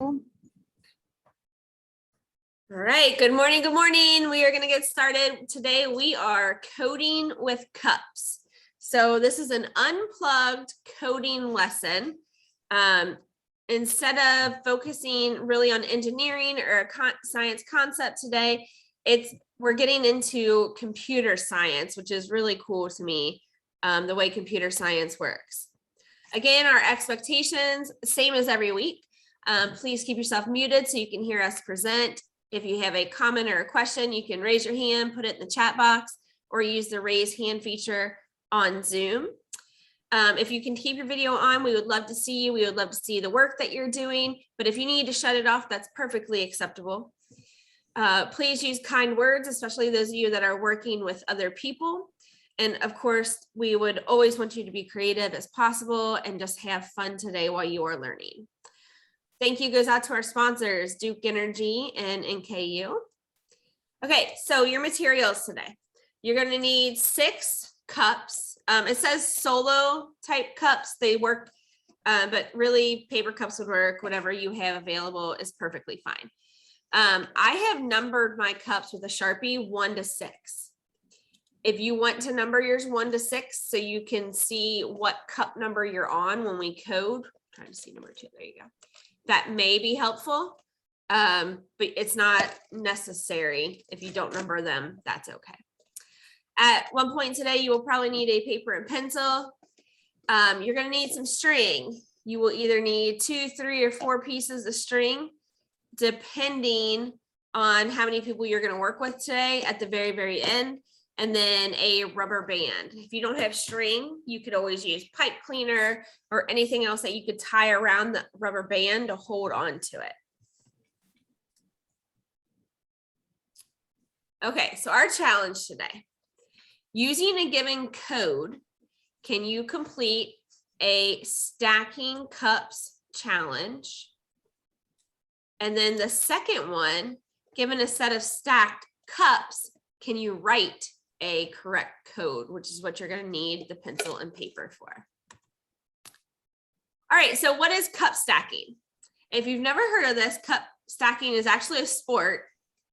All right, good morning, good morning. We are going to get started. Today we are coding with cups. So this is an unplugged coding lesson. Instead of focusing really on engineering or a science concept today, we're getting into computer science, which is really cool to me, the way computer science works. Again, our expectations, same as every week. Please keep yourself muted so you can hear us present. If you have a comment or a question, you can raise your hand, put it in the chat box, or use the raise hand feature on Zoom. If you can keep your video on, we would love to see you. We would love to see the work that you're doing, but if you need to shut it off, that's perfectly acceptable. Please use kind words, especially those of you that are working with other people. And of course, we would always want you to be creative as possible and just have fun today while you are learning. Thank you goes out to our sponsors, Duke Energy and NKU. Okay, so your materials today. You're going to need 6 cups. It says solo type cups. They work, but really paper cups would work. Whatever you have available is perfectly fine. I have numbered my cups with a Sharpie 1 to 6. If you want to number yours 1 to 6 so you can see what cup number you're on when we code, I'm trying to see number 2, there you go. That may be helpful, but it's not necessary. If you don't number them, that's okay. At one point today, you will probably need a paper and pencil. You're going to need some string. You will either need 2, 3, or 4 pieces of string, depending on how many people you're going to work with today at the very, very end. And then a rubber band. If you don't have string, you could always use pipe cleaner or anything else that you could tie around the rubber band to hold on to it. Okay, so our challenge today. Using a given code, can you complete a stacking cups challenge? And then the second one, given a set of stacked cups, can you write a correct code, which is what you're going to need the pencil and paper for. All right, so what is cup stacking? If you've never heard of this, cup stacking is actually a sport.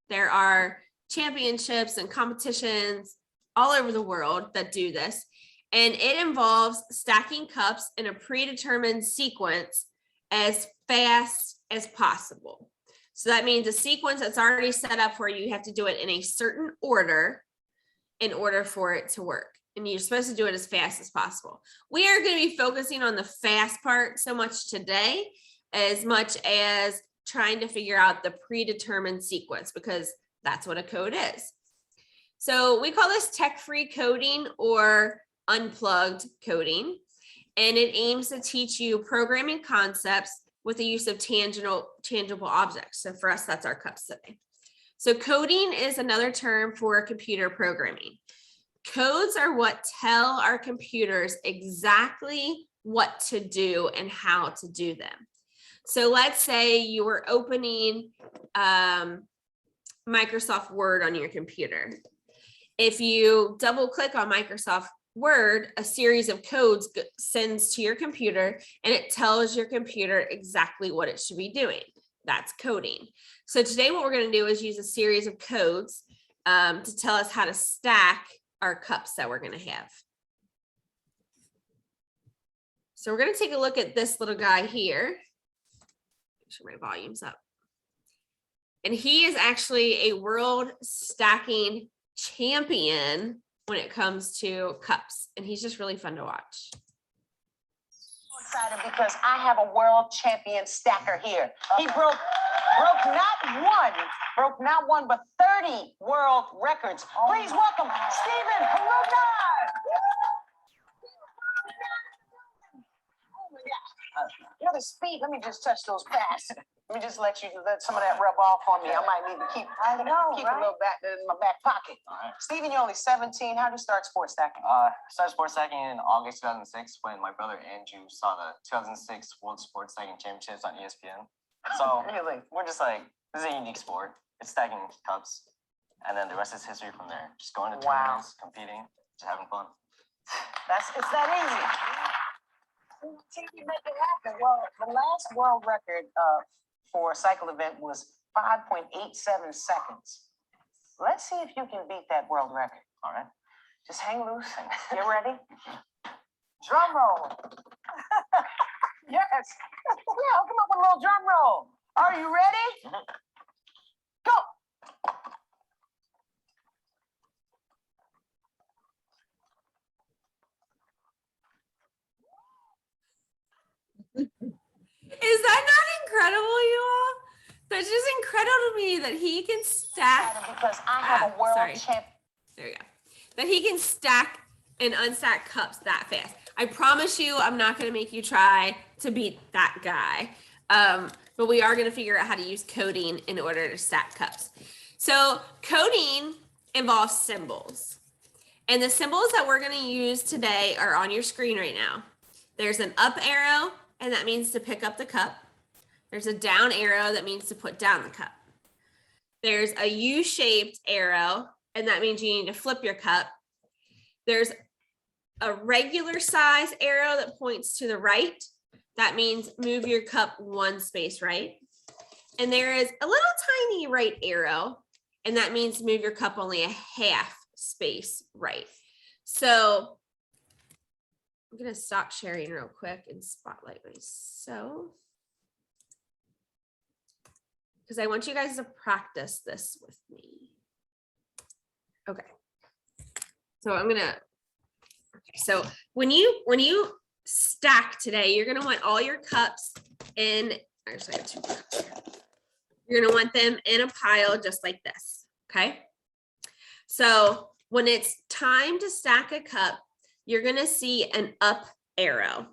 There are championships and competitions all over the world that do this, and it involves stacking cups in a predetermined sequence as fast as possible. So that means a sequence that's already set up for you. You have to do it in a certain order in order for it to work. And you're supposed to do it as fast as possible. We are going to be focusing on the fast part so much today, as much as trying to figure out the predetermined sequence, because that's what a code is. So we call this tech-free coding or unplugged coding. And it aims to teach you programming concepts with the use of tangible objects. So for us, that's our cups today. So coding is another term for computer programming. Codes are what tell our computers exactly what to do and how to do them. So let's say you were opening Microsoft Word on your computer. If you double click on Microsoft Word, a series of codes sends to your computer and it tells your computer exactly what it should be doing. That's coding. So today what we're going to do is use a series of codes to tell us how to stack our cups that we're going to have. So we're going to take a look at this little guy here. Make sure my volume's up. And he is actually a world stacking champion when it comes to cups, and he's just really fun to watch. Excited because I have a world champion stacker here. He broke not one, but 30 world records. Please welcome Stephen Palumna. Oh my gosh. You know the speed, let me just touch those fast. Let me just let some of that rub off on me. I might need to keep a little back in my back pocket. Right. Stephen, you're only 17. How did you start sports stacking? I started sports stacking in August 2006 when my brother Andrew saw the 2006 World Sports Stacking Championships on ESPN. So Really? We're just like, this is a unique sport. It's stacking cups. And then the rest is history from there. Just going to tournaments, competing, just having fun. It's that easy. You make it happen. Well, the last world record for a cycle event was 5.87 seconds. Let's see if you can beat that world record. All right. Just hang loose and get ready. Drum roll. Yes. Yeah, I'll come up with a little drum roll. Are you ready? Go. Is that not incredible, you all? That's just incredible to me that he can stack. Because I have a world sorry. champ. There we go. That he can stack and unstack cups that fast. I promise you, I'm not going to make you try to beat that guy. But we are going to figure out how to use coding in order to stack cups. So coding involves symbols. And the symbols that we're going to use today are on your screen right now. There's an up arrow, and that means to pick up the cup. There's a down arrow that means to put down the cup. There's a U-shaped arrow, and that means you need to flip your cup. There's a regular size arrow that points to the right. That means move your cup one space right. And there is a little tiny right arrow, and that means move your cup only a half space right. So I'm going to stop sharing real quick and spotlight myself, because I want you guys to practice this with me. Okay. So I'm gonna, okay, so when you stack today, you're gonna want all your cups in, actually I have 2 cups here. You're gonna want them in a pile just like this, okay? So when it's time to stack a cup, you're gonna see an up arrow.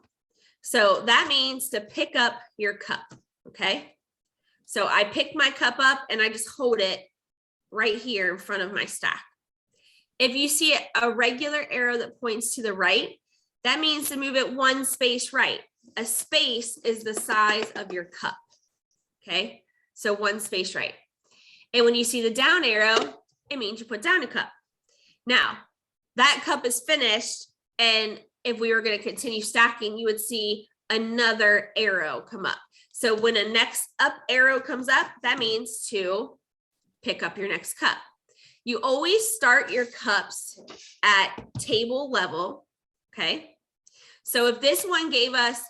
So that means to pick up your cup, okay? So I pick my cup up and I just hold it right here in front of my stack. If you see a regular arrow that points to the right, that means to move it one space right. A space is the size of your cup, okay? So one space right. And when you see the down arrow, it means you put down a cup. Now, that cup is finished, and if we were going to continue stacking, you would see another arrow come up. So when a next up arrow comes up, that means to pick up your next cup. You always start your cups at table level, okay? So if this one gave us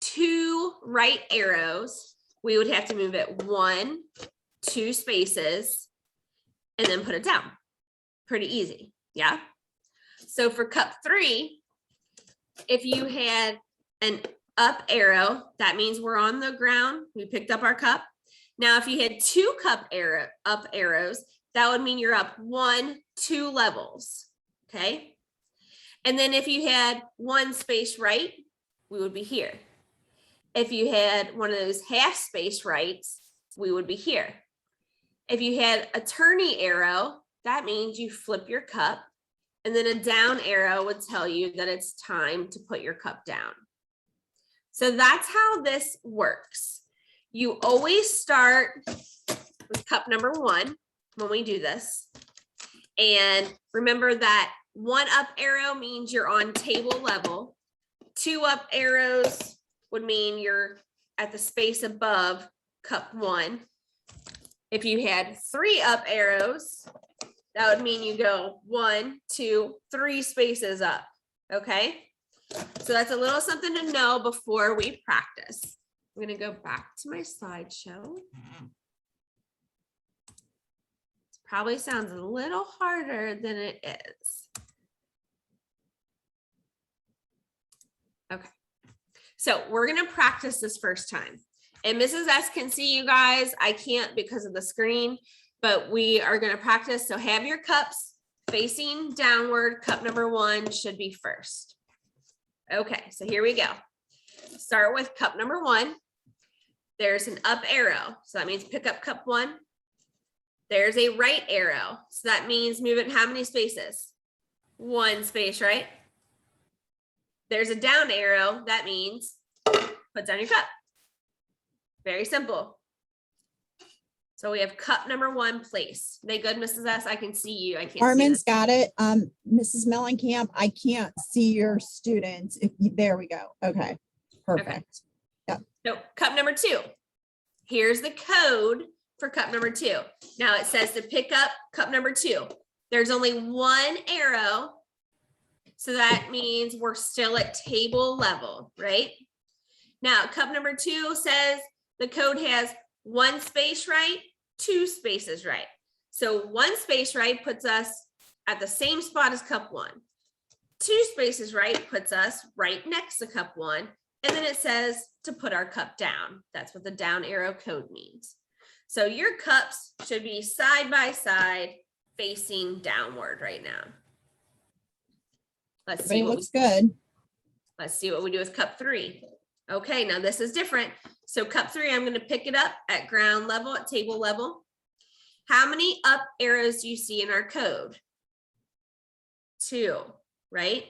2 right arrows, we would have to move it 1, 2 spaces, and then put it down. Pretty easy, yeah? So for cup 3, if you had an up arrow, that means we're on the ground. We picked up our cup. Now, if you had 2 up arrows, that would mean you're up 1, 2 levels, okay? And then if you had 1 space right, we would be here. If you had one of those half space rights, we would be here. If you had a turny arrow, that means you flip your cup, and then a down arrow would tell you that it's time to put your cup down. So that's how this works. You always start with cup number 1 when we do this. And remember that 1 up arrow means you're on table level. 2 up arrows would mean you're at the space above cup 1. If you had 3 up arrows, that would mean you go 1, 2, 3 spaces up, okay? So that's a little something to know before we practice. I'm gonna go back to my slideshow. Probably sounds a little harder than it is. Okay, so we're gonna practice this first time. And Mrs. S can see you guys. I can't because of the screen, but we are gonna practice. So have your cups facing downward. Cup number 1 should be first. Okay, so here we go. Start with cup number 1. There's an up arrow, so that means pick up cup 1. There's a right arrow, so that means move it how many spaces? 1 space, right? There's a down arrow, that means put down your cup. Very simple. So we have cup number 1 place. They good, Mrs. S? I can see you. I can't Armin's see got it. Mrs. Mellencamp, I can't see your students. There we go. Okay, perfect. So cup number 2. Here's the code for cup number 2. Now it says to pick up cup number 2. There's only one arrow. So that means we're still at table level, right? Now, cup number 2 says the code has 1 space right, 2 spaces right. So 1 space right puts us at the same spot as cup 1. 2 spaces right puts us right next to cup 1. And then it says to put our cup down. That's what the down arrow code means. So your cups should be side by side facing downward right now. Let's see. Everybody looks good. Let's see what we do with cup 3. Okay, now this is different. So cup 3, I'm going to pick it up at ground level, at table level. How many up arrows do you see in our code? 2, right?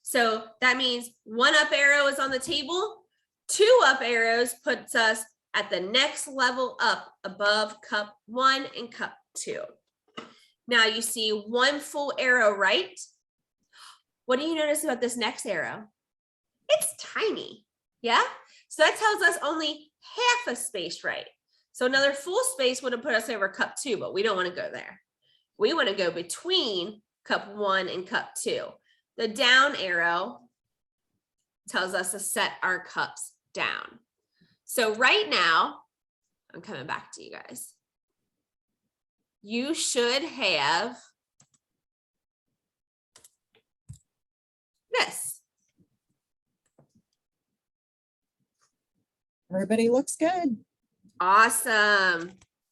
So that means 1 up arrow is on the table. 2 up arrows puts us at the next level up above cup 1 and cup 2. Now you see 1 full arrow right. What do you notice about this next arrow? It's tiny, yeah? So that tells us only half a space right. So another full space would have put us over cup 2, but we don't want to go there. We want to go between cup 1 and cup 2. The down arrow tells us to set our cups down. So right now, I'm coming back to you guys. You should have this. Everybody looks good. Awesome.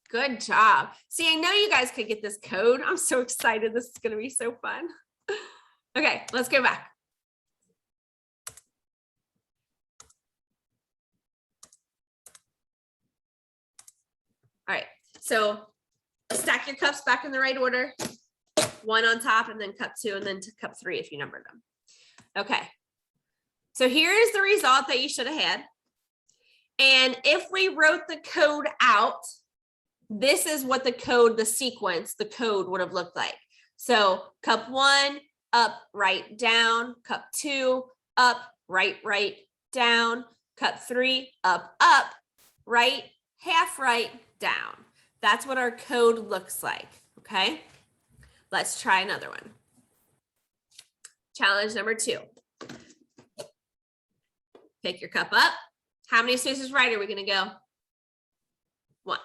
Good job. See, I know you guys could get this code. I'm so excited. This is going to be so fun. Okay, let's go back. All right, so stack your cups back in the right order. 1 on top and then cup 2 and then to cup 3 if you numbered them. Okay, so here is the result that you should have had. And if we wrote the code out, this is what the code, the sequence, the code would have looked like. So cup 1, up, right, down. Cup 2, up, right, down. Cup 3, up, right, half right, down. That's what our code looks like, okay? Let's try another one. Challenge number 2. Pick your cup up. How many spaces right are we going to go? 1.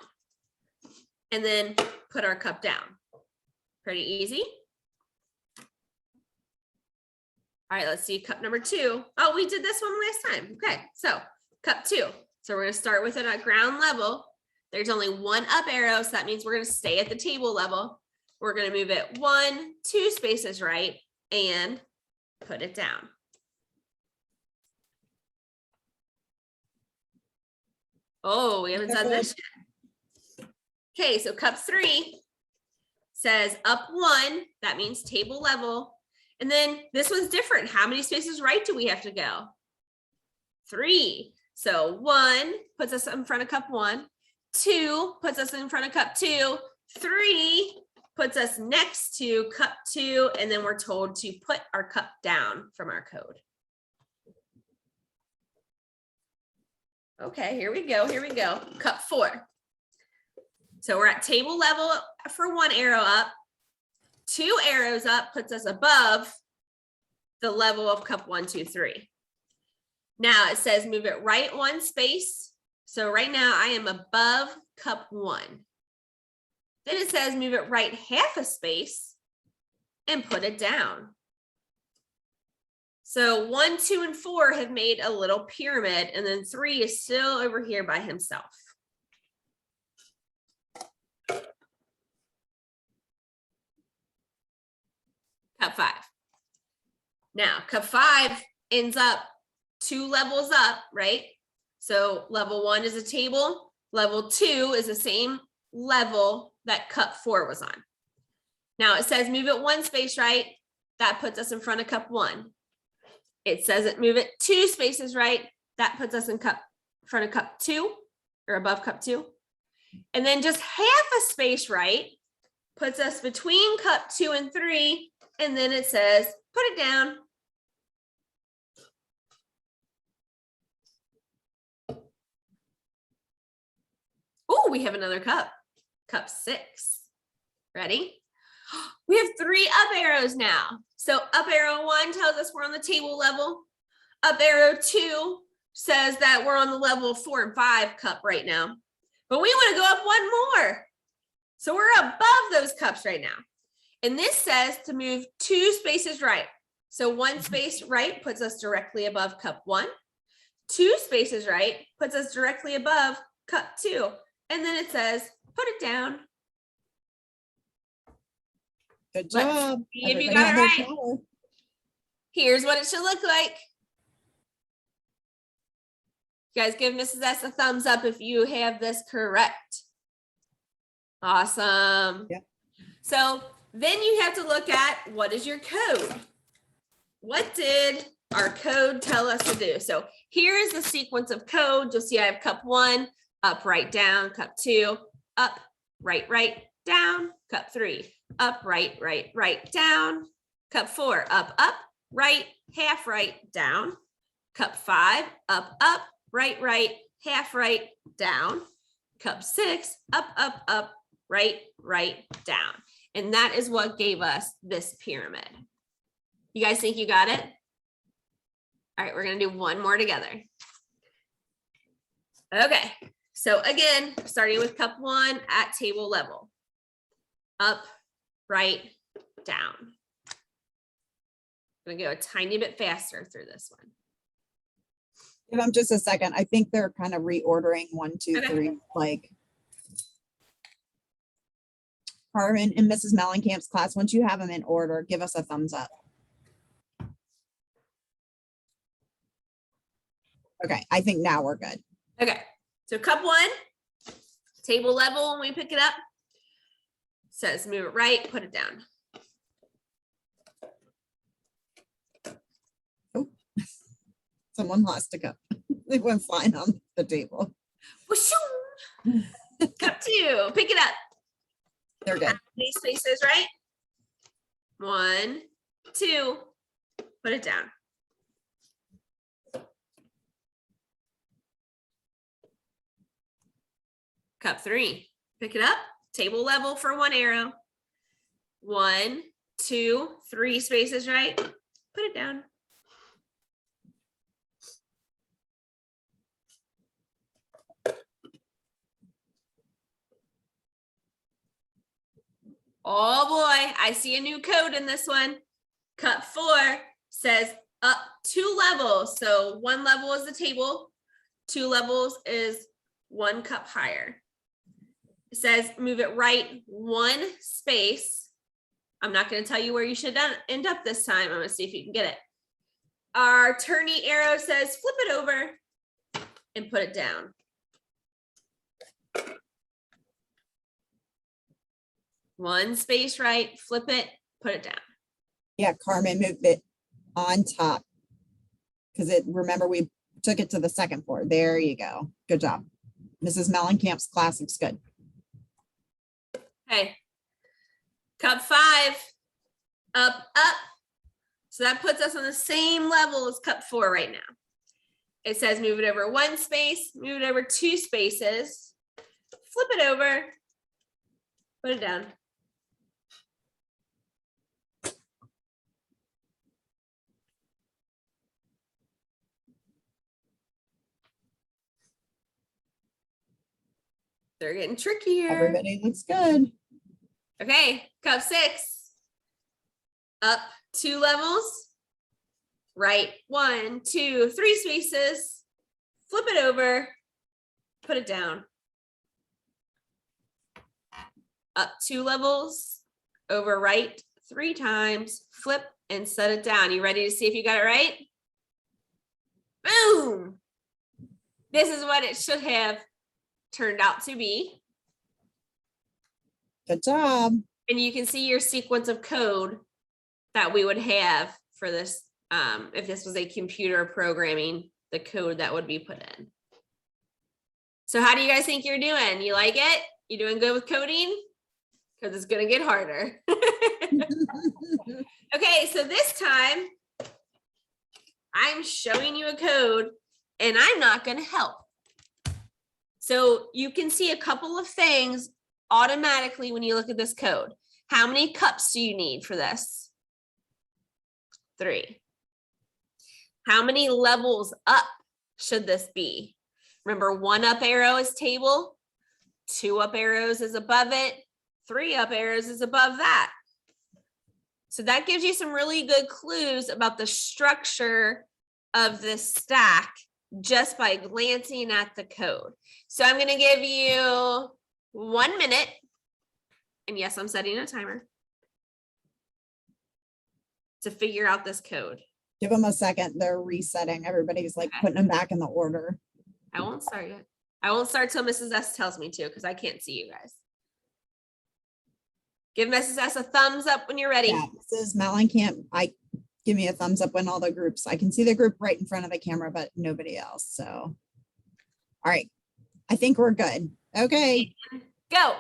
And then put our cup down. Pretty easy. All right, let's see cup number 2. Oh, we did this one last time. Okay, so cup 2. So we're going to start with it at ground level. There's only 1 up arrow, so that means we're going to stay at the table level. We're going to move it 1, 2 spaces right and put it down. Oh, we haven't done this yet. Okay, so cup 3 says up 1. That means table level. And then this one's different. How many spaces right do we have to go? 3. So 1 puts us in front of cup 1. 2 puts us in front of cup 2. 3 puts us next to cup 2. And then we're told to put our cup down from our code. Okay, here we go. Here we go. Cup 4. So we're at table level for 1 arrow up. 2 arrows up puts us above the level of cup 1, 2, 3. Now it says move it right 1 space. So right now I am above cup 1. Then it says move it right half a space and put it down. So 1, 2, and 4 have made a little pyramid, and then 3 is still over here by himself. Cup 5. Now, cup 5 ends up 2 levels up, right? So level 1 is a table. Level 2 is the same level that cup 4 was on. Now it says move it 1 space right. That puts us in front of cup 1. It says it move it 2 spaces right. That puts us in front of cup 2 or above cup 2. And then just half a space right puts us between cup 2 and 3. And then it says put it down. Oh, we have another cup. Cup 6. Ready? We have 3 up arrows now. So up arrow 1 tells us we're on the table level. Up arrow 2 says that we're on the level of 4 and 5 cup right now. But we want to go up 1 more. So we're above those cups right now. And this says to move 2 spaces right. So 1 space right puts us directly above cup 1. 2 spaces right puts us directly above cup 2. And then it says, put it down. Good Let's job. see if you Everybody got on it their right. tower. Here's what it should look like. You guys give Mrs. S a thumbs up if you have this correct. Awesome. Yep. So then you have to look at, what is your code? What did our code tell us to do? So here is the sequence of code. You'll see I have cup 1, up, right, down, cup 2, up, right, down, cup 3, up, right, down, cup 4, up, right, half right, down, cup 5, up, right, half right, down, cup 6, up, right, down. And that is what gave us this pyramid. You guys think you got it? All right, we're gonna do one more together. Okay, so again, starting with cup 1 at table level. Up, right, down. I'm gonna go a tiny bit faster through this one. Give them just a second. I think they're kind of reordering 1, 2, Okay. 3, like. Carmen and Mrs. Mellencamp's class, once you have them in order, give us a thumbs up. Okay, I think now we're good. Okay, so cup 1, table level when we pick it up. Says move it right, put it down. Someone lost a cup. They went flying on the table. Whooshoo! Cup 2, pick it up. They're good. These spaces, right? 1, 2, put it down. Cup 3, pick it up, table level for 1 arrow. 1, 2, 3 spaces, right? Put it down. Oh boy, I see a new code in this one. Cup 4 says up 2 levels. So 1 level is the table, 2 levels is 1 cup higher. It says move it right 1 space. I'm not going to tell you where you should end up this time. I'm going to see if you can get it. Our turny arrow says flip it over and put it down. One space right, flip it, put it down. Yeah, Carmen moved it on top. Because remember, we took it to the 2nd floor. There you go. Good job. Mrs. Mellencamp's class looks good. Okay. Cup 5, up. So that puts us on the same level as cup 4 right now. It says move it over 1 space, move it over 2 spaces, flip it over, put it down. They're getting trickier. Everybody looks good. Okay, cup 6, up 2 levels, right 1, 2, 3 spaces, flip it over, put it down. Up 2 levels, over right 3 times, flip and set it down. You ready to see if you got it right? Boom! This is what it should have turned out to be. Good job. And you can see your sequence of code that we would have for this. If this was a computer programming, the code that would be put in. So how do you guys think you're doing? You like it? You doing good with coding? Because it's going to get harder. Okay, so this time I'm showing you a code and I'm not going to help. So you can see a couple of things automatically when you look at this code. How many cups do you need for this? 3. How many levels up should this be? Remember, 1 up arrow is table, 2 up arrows is above it, 3 up arrows is above that. So that gives you some really good clues about the structure of this stack just by glancing at the code. So I'm going to give you 1 minute. And yes, I'm setting a timer to figure out this code. Give them a second. They're resetting. Everybody's like Okay. putting them back in the order. I won't start yet. I won't start till Mrs. S tells me to because I can't see you guys. Give Mrs. S a thumbs up when you're ready. Yeah, Mrs. Mellencamp, give me a thumbs up when all the groups, I can see the group right in front of the camera, but nobody else. So, all right. I think we're good. Okay. Go.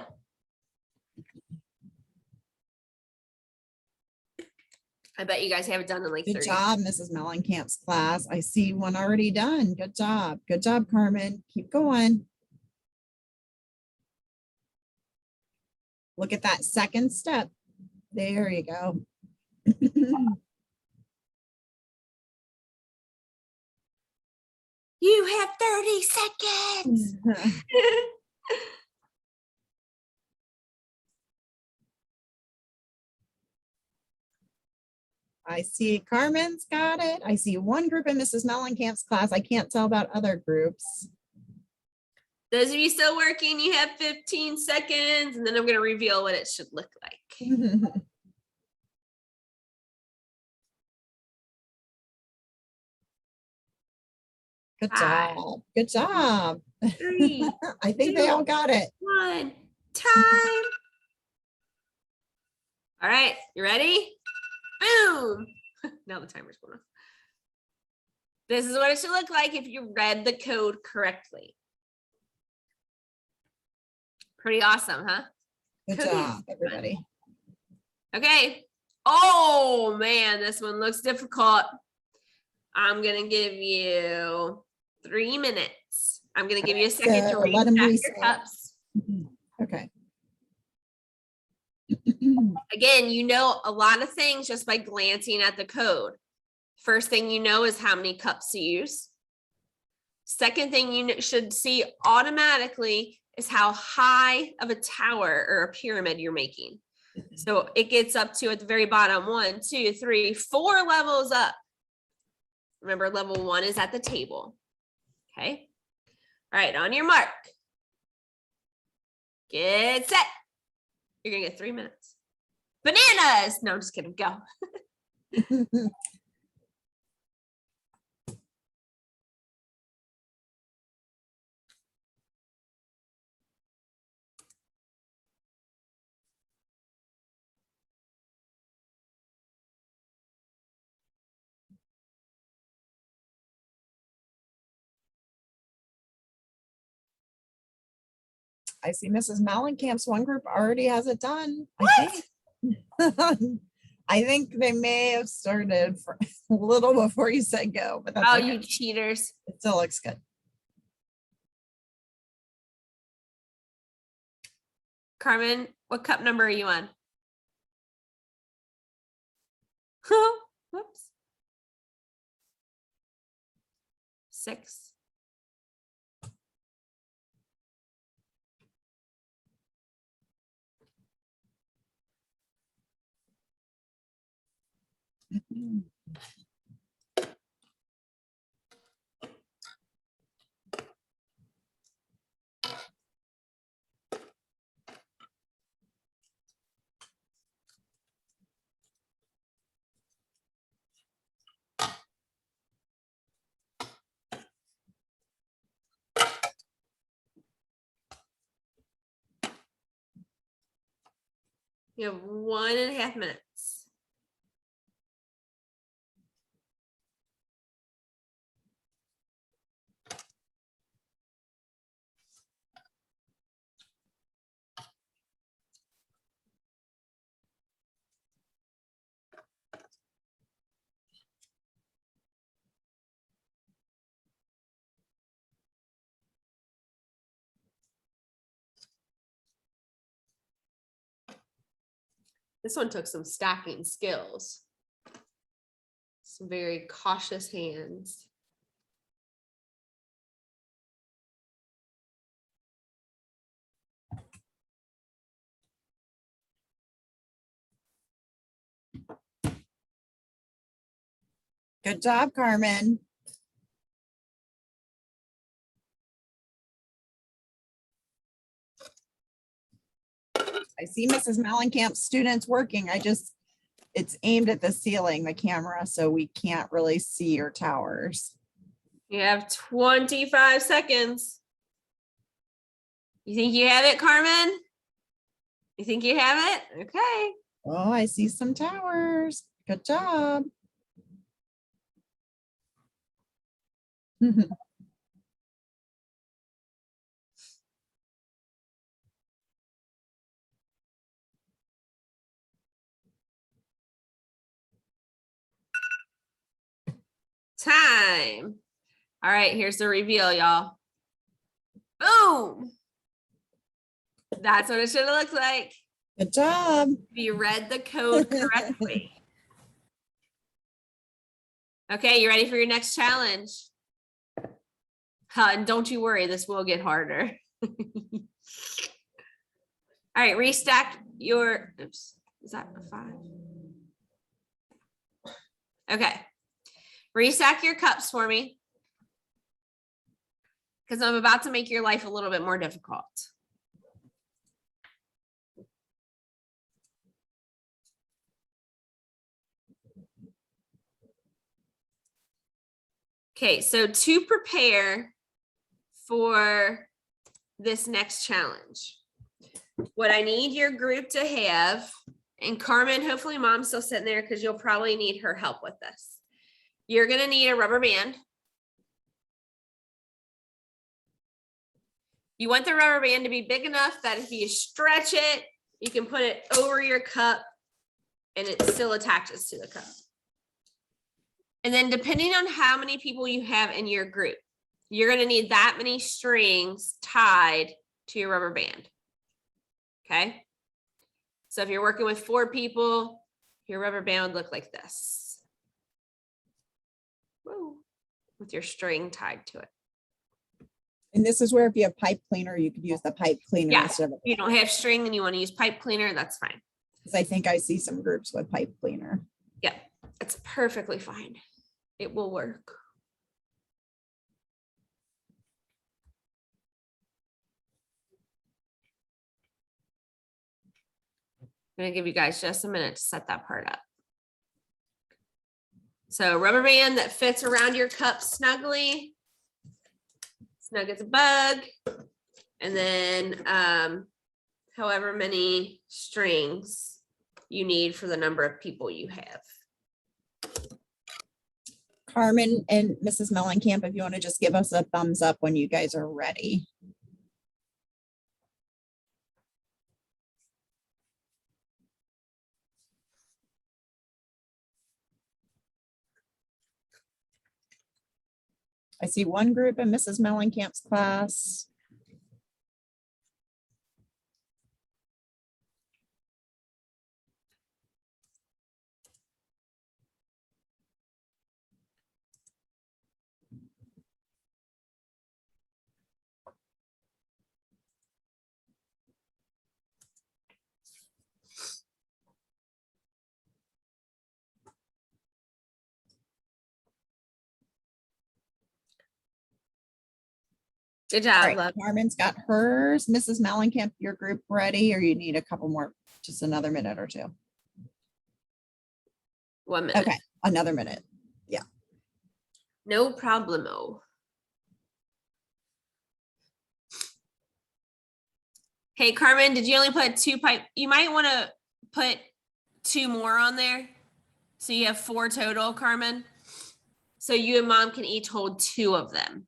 I bet you guys have it done in like Good 30. job, Mrs. Mellencamp's class. I see one already done. Good job. Good job, Carmen. Keep going. Look at that second step. There you go. You have 30 seconds. I see Carmen's got it. I see one group in Mrs. Mellencamp's class. I can't tell about other groups. Those of you still working, you have 15 seconds, and then I'm going to reveal what it should look like. Good 5, job. Good job. 3, I think they all got it. 1, time. All right, you ready? Boom. Now the timer's going off. This is what it should look like if you read the code correctly. Pretty awesome, huh? Good Cookies. job, everybody. Okay. Oh man, this one looks difficult. I'm gonna give you 3 minutes. I'm gonna give you a second to So let 'em reset your reset. cups. Okay. Again, you know a lot of things just by glancing at the code. First thing you know is how many cups to use. Second thing you should see automatically is how high of a tower or a pyramid you're making. So it gets up to at the very bottom, 1, 2, 3, 4 levels up. Remember, level 1 is at the table. Okay. All right, on your mark. Get set. You're gonna get 3 minutes. Bananas. No, I'm just kidding. Go. I see Mrs. Mellencamp's one group already has it done. I think. I think they may have started for a little before you said go, but that's Oh, okay. you cheaters. It still looks good. Carmen, what cup number are you on? Whoops. 6. You have 1.5 minutes. This one took some stacking skills. Some very cautious hands. Good job, Carmen. I see Mrs. Mellencamp's students working. It's aimed at the ceiling, the camera, so we can't really see your towers. You have 25 seconds. You think you have it, Carmen? You think you have it? Okay. Oh, I see some towers. Good job. Time. All right, here's the reveal, y'all. Boom. That's what it should have looked like. Good job. If you read the code correctly. Okay, you ready for your next challenge? And don't you worry, this will get harder. All right, restack your, oops, is that a 5? Okay, restack your cups for me. Because I'm about to make your life a little bit more difficult. Okay, so to prepare for this next challenge, what I need your group to have, and Carmen, hopefully mom's still sitting there because you'll probably need her help with this. You're gonna need a rubber band. You want the rubber band to be big enough that if you stretch it, you can put it over your cup and it still attaches to the cup. And then depending on how many people you have in your group, you're going to need that many strings tied to your rubber band. Okay. So if you're working with 4 people, your rubber band would look like this. Woo. With your string tied to it. And this is where if you have pipe cleaner, you could use the pipe cleaner Yeah. instead of, If you don't have string and you want to use pipe cleaner, that's fine. because I think I see some groups with pipe cleaner. Yeah, it's perfectly fine. It will work. I'm gonna give you guys just a minute to set that part up. So rubber band that fits around your cup snugly, snug as a bug. And then however many strings you need for the number of people you have. Carmen and Mrs. Mellencamp, if you want to just give us a thumbs up when you guys are ready. I see one group in Mrs. Mellencamp's class. Good All job, right, love. Carmen's got hers. Mrs. Mellencamp, your group ready, or you need a couple more, just another minute or 2? 1 minute. Okay, another minute. No problemo. Hey, Carmen, did you only put 2 pipe? You might want to put 2 more on there. So you have 4 total, Carmen. So you and mom can each hold 2 of them.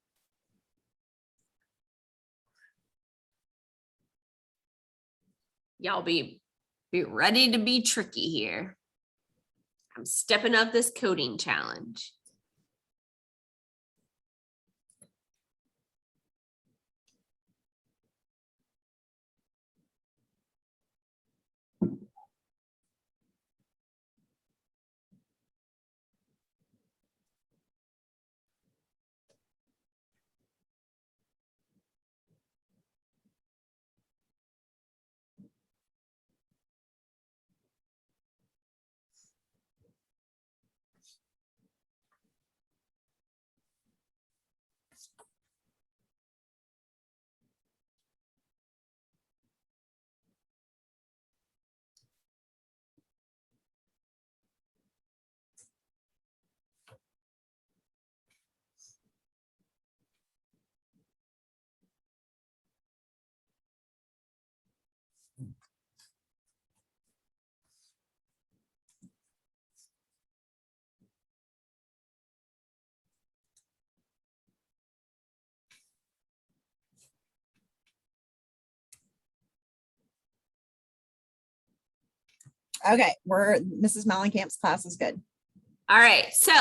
Y'all be ready to be tricky here. I'm stepping up this coding challenge. Okay, Mrs. Mellencamp's class is good. All right, so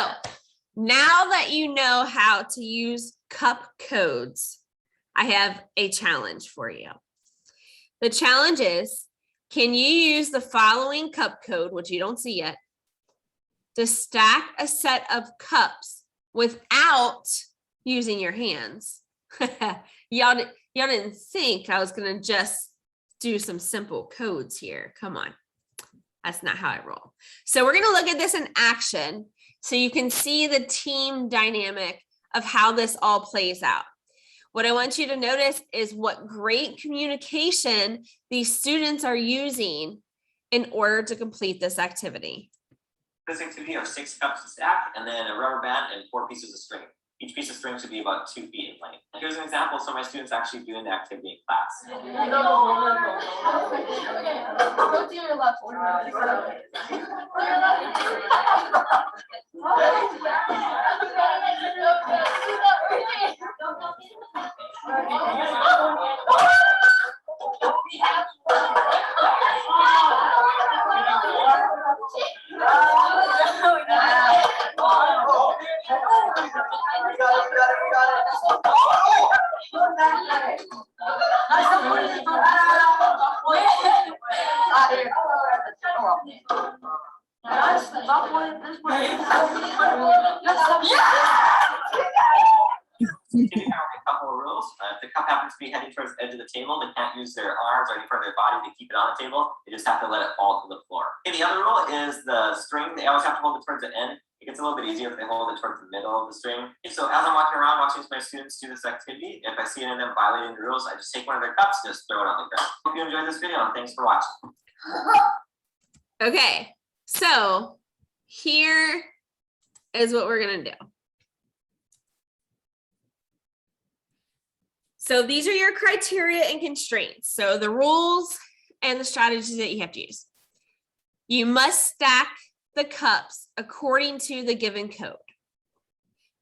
now that you know how to use cup codes, I have a challenge for you. The challenge is, can you use the following cup code, which you don't see yet, to stack a set of cups without using your hands? Y'all didn't think I was gonna just do some simple codes here. Come on. That's not how I roll. So we're gonna look at this in action so you can see the team dynamic of how this all plays out. What I want you to notice is what great communication these students are using in order to complete this activity. This activity are 6 cups to stack, and then a rubber band and 4 pieces of string. Each piece of string should be about 2 feet in length. And here's an example of some of my students actually doing the activity in class. Go to your left. A couple of rules. If the cup happens to be heading towards the edge of the table, they can't use their arms or any part of their body to keep it on the table. They just have to let it fall to the floor. Okay, the other rule is the string. They always have to hold it towards the end. It gets a little bit easier if they hold it towards the middle of the string. Okay, so as I'm walking around watching my students do this activity, if I see any of them violating the rules, I just take one of their cups and just throw it on the ground. Hope you enjoyed this video and thanks for watching. Okay, so here is what we're gonna do. So these are your criteria and constraints. So the rules and the strategies that you have to use. You must stack the cups according to the given code.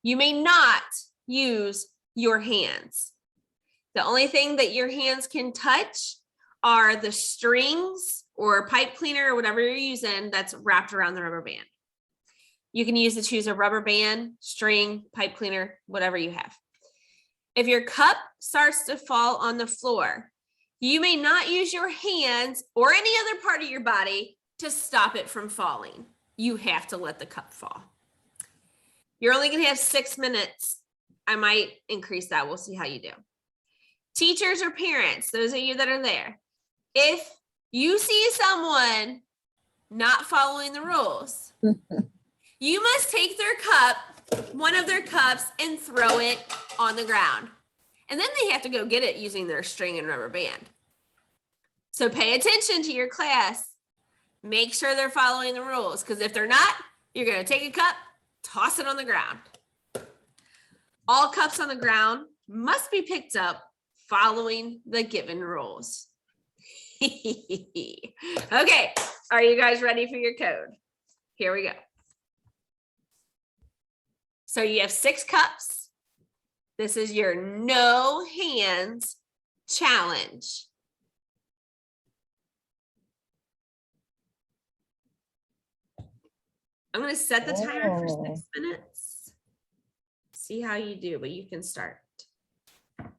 You may not use your hands. The only thing that your hands can touch are the strings or pipe cleaner or whatever you're using that's wrapped around the rubber band. You can choose a rubber band, string, pipe cleaner, whatever you have. If your cup starts to fall on the floor, you may not use your hands or any other part of your body to stop it from falling. You have to let the cup fall. You're only going to have 6 minutes. I might increase that. We'll see how you do. Teachers or parents, those of you that are there, if you see someone not following the rules, you must take their cup, one of their cups, and throw it on the ground. And then they have to go get it using their string and rubber band. So pay attention to your class. Make sure they're following the rules, because if they're not, you're going to take a cup, toss it on the ground. All cups on the ground must be picked up following the given rules. Okay, are you guys ready for your code? Here we go. So you have 6 cups. This is your no hands challenge. I'm going to set the timer for 6 minutes. See how you do, but you can start. I'm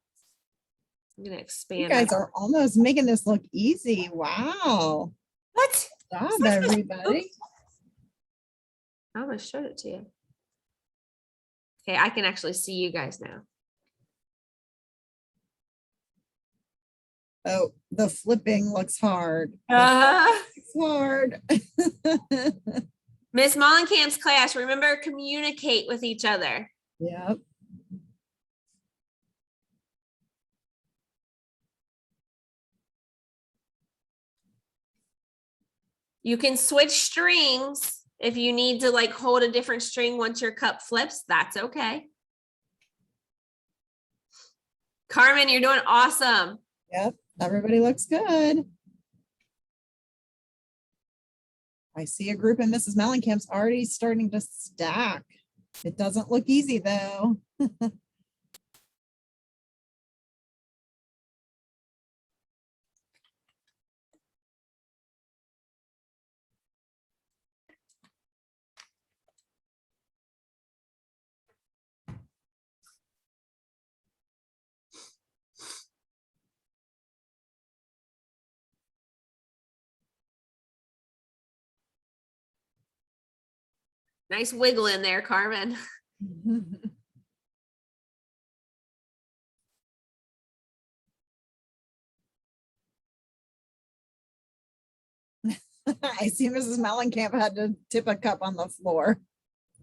going to expand. You guys are almost making this look easy. Wow. What? Good job, everybody. I almost showed it to you. Okay, I can actually see you guys now. Oh, the flipping looks hard. It's hard. Miss Mollenkamp's class, remember, communicate with each other. Yep. You can switch strings if you need to like hold a different string once your cup flips, that's okay. Carmen, you're doing awesome. Yep. Everybody looks good. I see a group in Mrs. Mellencamp's already starting to stack. It doesn't look easy though. Nice wiggle in there, Carmen. I see Mrs. Mellencamp had to tip a cup on the floor.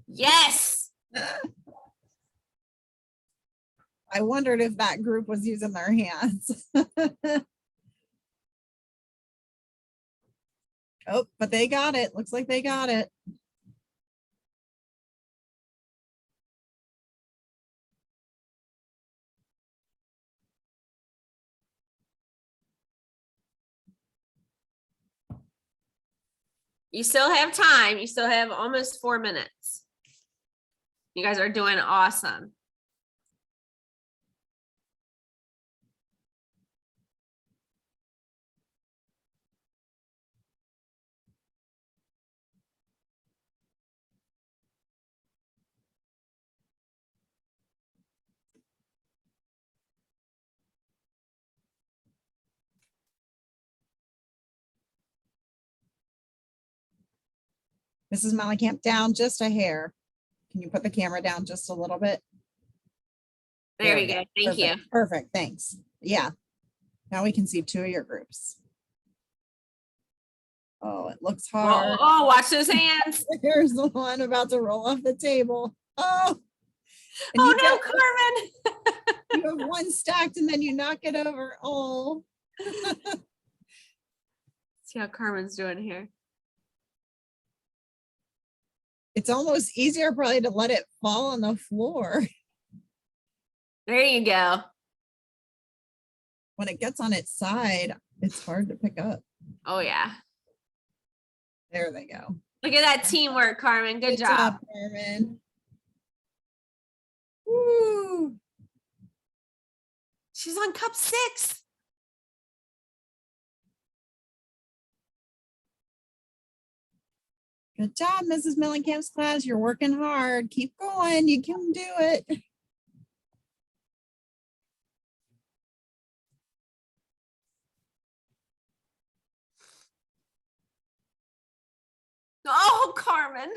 Yes. I wondered if that group was using their hands. Oh, but they got it. Looks like they got it. You still have time. You still have almost 4 minutes. You guys are doing awesome. Mrs. Mellencamp, down just a hair. Can you put the camera down just a little bit? There we go. Thank you. Perfect. Perfect, thanks. Yeah. Now we can see 2 of your groups. Oh, it looks hard. Oh, watch those hands. Here's the one about to roll off the table. Oh. And Oh you no, get- Carmen. You have one stacked and then you knock it over. Oh. See how Carmen's doing here. It's almost easier probably to let it fall on the floor. There you go. When it gets on its side, it's hard to pick up. Oh yeah. There they go. Look at that teamwork, Carmen. Good job. Carmen. Woo. She's on cup 6. Good job, Mrs. Mellencamp's class. You're working hard. Keep going. You can do it. Oh, Carmen.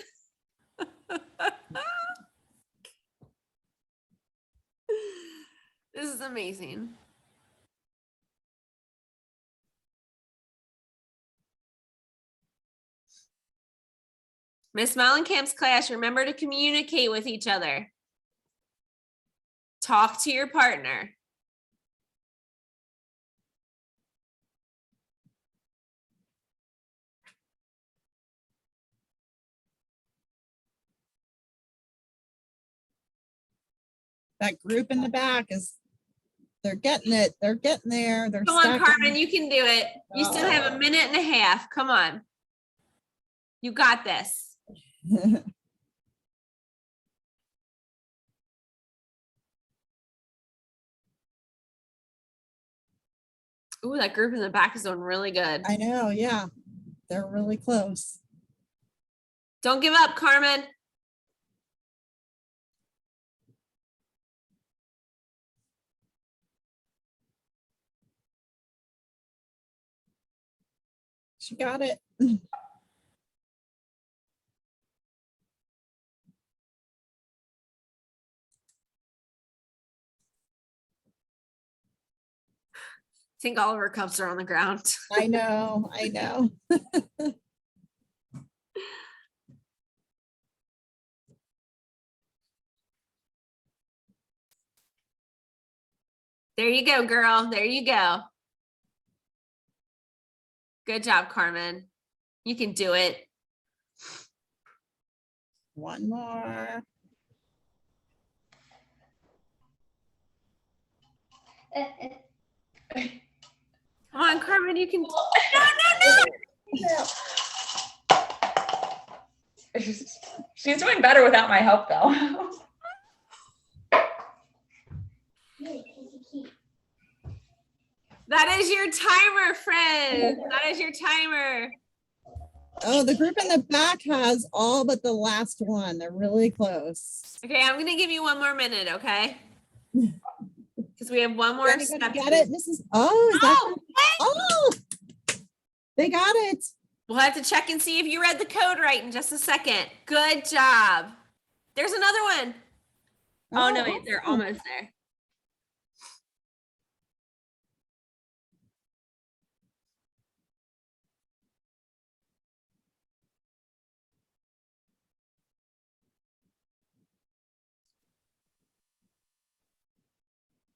This is amazing. Miss Mellencamp's class, remember to communicate with each other. Talk to your partner. That group in the back is, they're getting it. They're getting there. They're Come on, stacking. Carmen, you can do it. You still have a minute and a half. Come on. You got this. Ooh, that group in the back is doing really good. I know, yeah. They're really close. Don't give up, Carmen. She got it. I think all of her cups are on the ground. I know, I know. There you go, girl. There you go. Good job, Carmen. You can do it. One more. Come on, Carmen, you can. She's doing better without my help, though. That is your timer, friend. That is your timer. Oh, the group in the back has all but the last one. They're really close. Okay, I'm gonna give you 1 more minute, okay? Because we have one more Anybody step. get it? This is, oh, is that, Oh, oh, they got it. We'll have to check and see if you read the code right in just a second. Good job. There's another one. Oh, no, wait, they're awesome. almost there.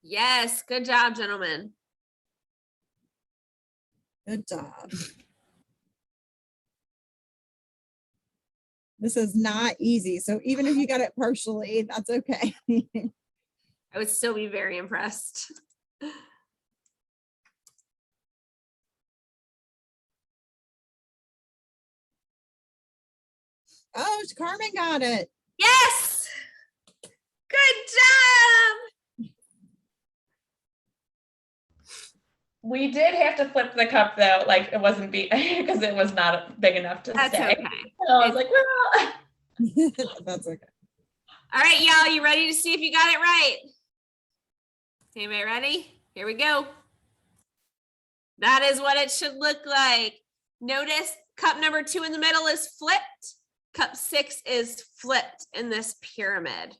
Yes, good job, gentlemen. Good job. This is not easy. So even if you got it partially, that's okay. I would still be very impressed. Oh, Carmen got it. Yes. Good job. We did have to flip the cup though, like it wasn't because it was not big enough to That's stay. okay. So I was like, well. That's okay. All right, y'all, you ready to see if you got it right? Anybody ready? Here we go. That is what it should look like. Notice cup number 2 in the middle is flipped. Cup 6 is flipped in this pyramid.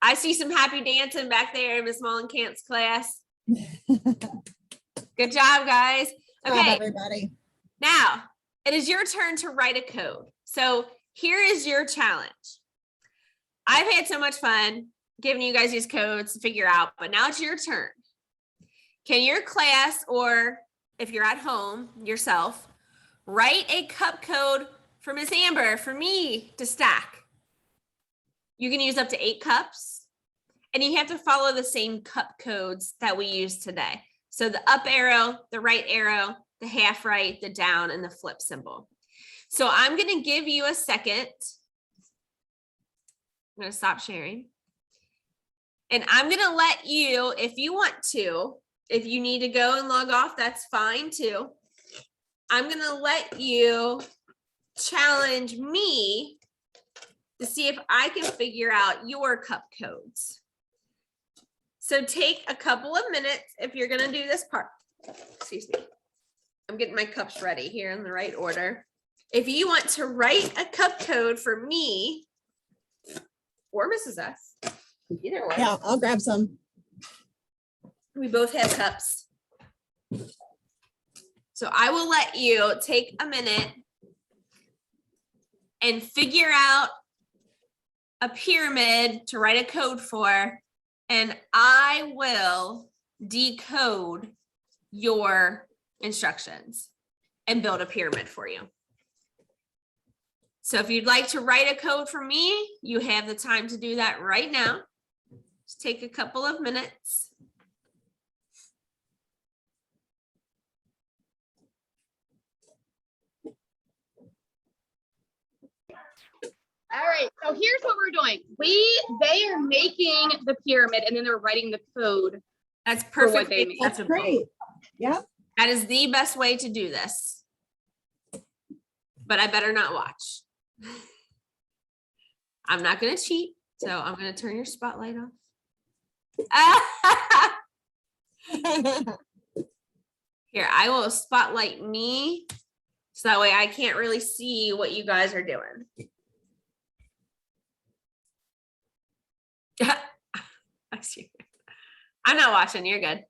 I see some happy dancing back there in Miss Mollenkamp's class. Good job, guys. Good job, Okay, everybody. now it is your turn to write a code. So here is your challenge. I've had so much fun giving you guys these codes to figure out, but now it's your turn. Can your class, or if you're at home yourself, write a cup code for Miss Amber, for me to stack? You can use up to 8 cups, and you have to follow the same cup codes that we use today. So the up arrow, the right arrow, the half right, the down, and the flip symbol. So I'm going to give you a second. I'm going to stop sharing. And I'm going to let you, if you want to, if you need to go and log off, that's fine too. I'm going to let you challenge me to see if I can figure out your cup codes. So take a couple of minutes if you're going to do this part. Excuse me. I'm getting my cups ready here in the right order. If you want to write a cup code for me or Mrs. S, either way. Yeah, I'll grab some. We both have cups. So I will let you take a minute and figure out a pyramid to write a code for, and I will decode your instructions and build a pyramid for you. So if you'd like to write a code for me, you have the time to do that right now. Just take a couple of minutes. All right, so here's what we're doing. They are making the pyramid and then they're writing the code. That's For what perfectly they mean. That's acceptable. great. Yep. That is the best way to do this. But I better not watch. I'm not going to cheat, so I'm going to turn your spotlight off. Here, I will spotlight me, so that way I can't really see what you guys are doing. I see. I'm not watching. You're good.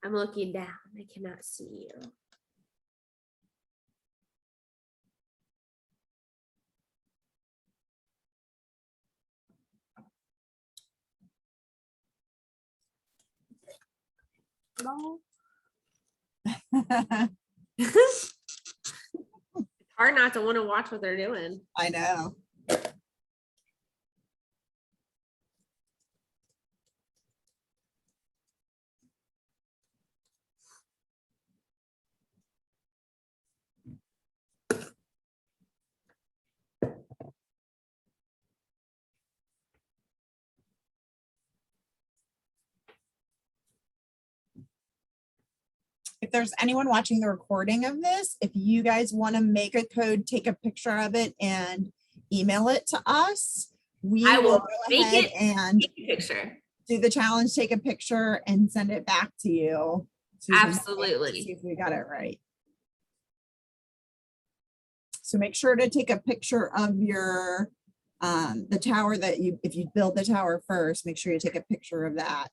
I'm looking down. I cannot see you. It's hard not to want to watch what they're doing. I know. If there's anyone watching the recording of this, if you guys want to make a code, take a picture of it and email it to us. We I will go make ahead it. and Take a picture. do the challenge, take a picture and send it back to you. So you can Absolutely. see if we got it right. So make sure to take a picture of your, the tower that you, if you build the tower first, make sure you take a picture of that.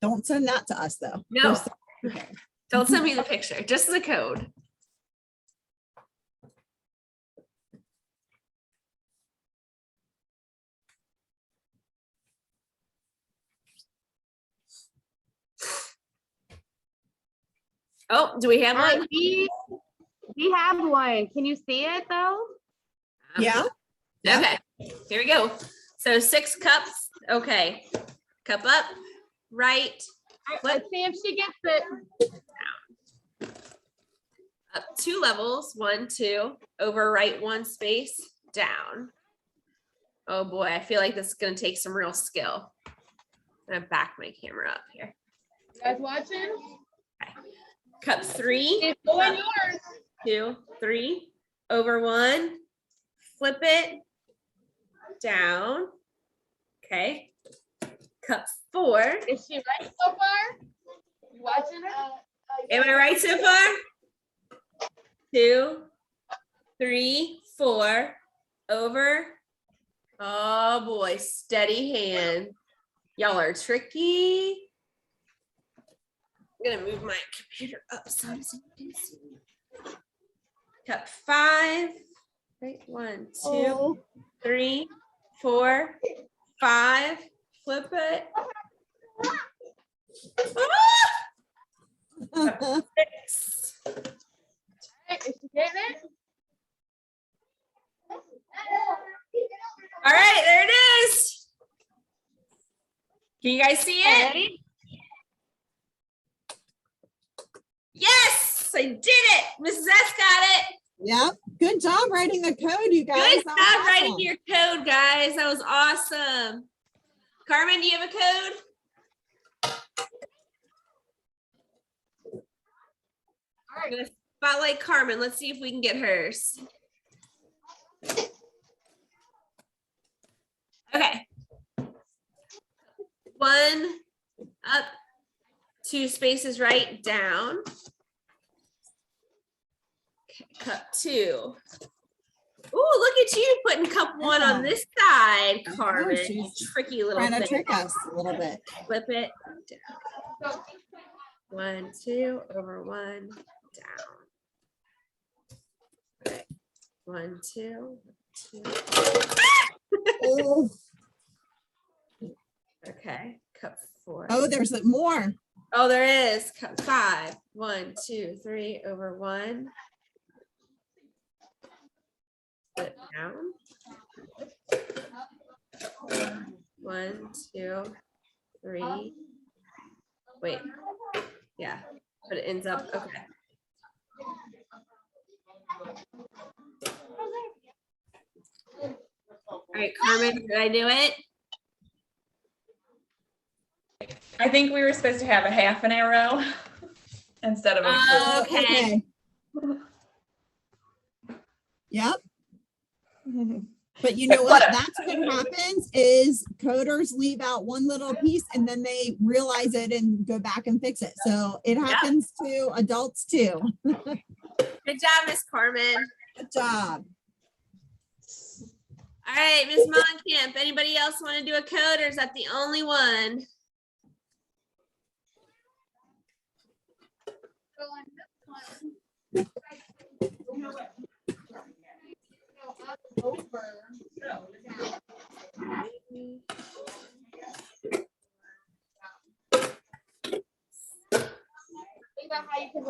Don't send that to us though. No. Just- okay. Don't send me the picture, just the code. Oh, do we have All right, one? we have one. Can you see it though? Yeah. Yeah. Okay, here we go. So 6 cups. Okay. Cup up, right, Let's see if she gets it. up 2 levels, 1, 2, over right 1 space, down. Oh boy, I feel like this is gonna take some real skill. I'm gonna back my camera up here. You guys watching? Cup 3, It's going yours. 2, 3, over 1, flip it, down. Okay. Cup 4. Is she right so far? You watching her? Am I right so far? 2, 3, 4, over. Oh boy, steady hand. Y'all are tricky. I'm gonna move my computer up so you can see. Cup 5. Right, 1, 2, 3, 4, 5. Flip it. Ah! 6. Hey, is she getting it? All right, there it is. Can you guys see it? Ready? Yes, I did it. Mrs. S got it. Yep. Good job writing the code, you guys. Good That was job writing awesome. your code, guys. That was awesome. Carmen, do you have a code? I'm gonna spotlight Carmen. Let's see if we can get hers. Okay. 1 up, 2 spaces right, down. Okay, cup 2. Ooh, look at you putting cup 1 on this side, Carmen. You she's tricky little Trying to thing. trick us a little bit. Flip it down. 1, 2, over 1, down. Okay. 1, 2, 2. Oh, Okay, cup 4. oh, there's more. Oh, there is. Cup 5. 1, 2, 3, over 1. Put it down. 1, 2, 3. Wait. Yeah, but it ends up okay. All right, Carmen, did I do it? I think we were supposed to have a half an arrow instead of a full. Oh, okay. Yep. But you know what? That's what happens is coders leave out one little piece and then they realize it and go back and fix it. So it happens to adults too. Good job, Miss Carmen. Good job. All right, Miss Moncamp, anybody else want to do a code or is that the only one?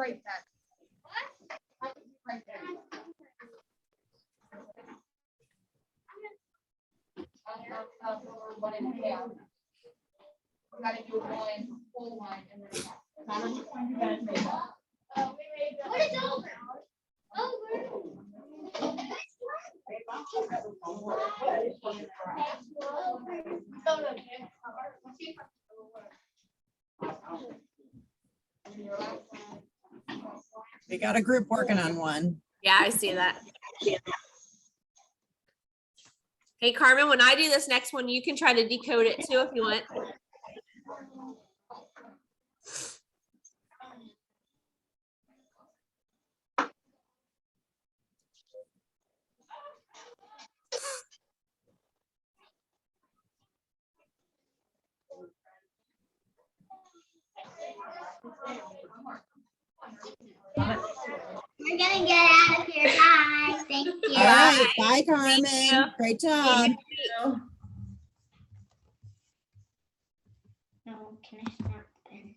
right back. I'll be right back. One and a half. We gotta do one full one and then a half. What is over? We got a group working on one. Yeah, I see that. Hey, Carmen, when I do this next one, you can try to decode it too if you want. We're gonna get out of here. Bye. Thank you. All right, bye, you. Carmen. Great job. No, can I stop then?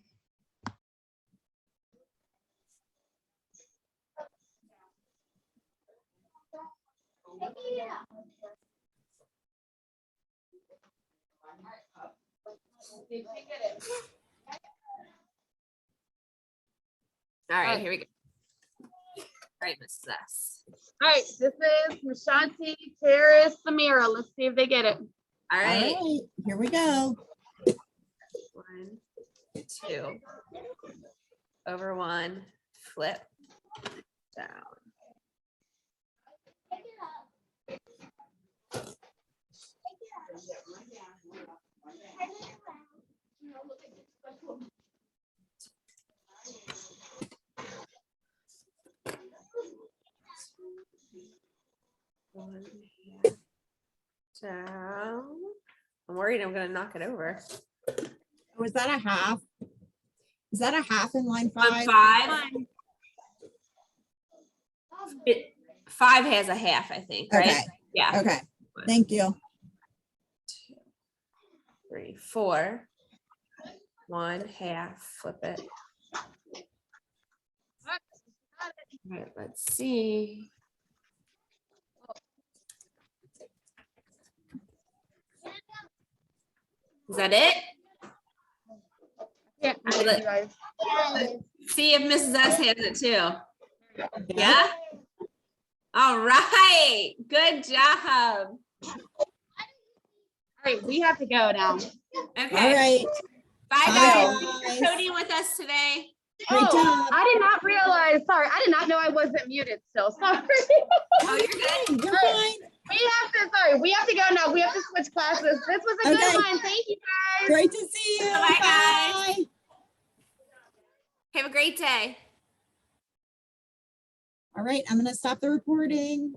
All right, here we go. All right, Mrs. S. All right, this is Mashanti, Terrace, Samira. Let's see if they get it. All All right, right, here we go. 1, 2, over 1, flip, down. One, down. I'm worried I'm gonna knock it over. Was that a half? Is that a half in line On 5? 5. 5 has a half, I think, right? Okay, Yeah. okay. Thank you. 2, 3, 4. 1 half, flip it. All right, let's see. Is that it? Yeah, I let- you guys. See if Mrs. S has it too. Yeah? All right. Good job. All right, we have to go now. Okay. All right, Bye, Bye, guys. Thanks guys. for coding with us today. great job. I did not realize, sorry, I did not know I wasn't muted still, sorry. Oh, you're good. You're fine. We have to go now. We have to switch classes. This was a Okay. good one. Thank you guys. Great to see you. Bye, guys. Bye. Have a great day. All right, I'm gonna stop the recording.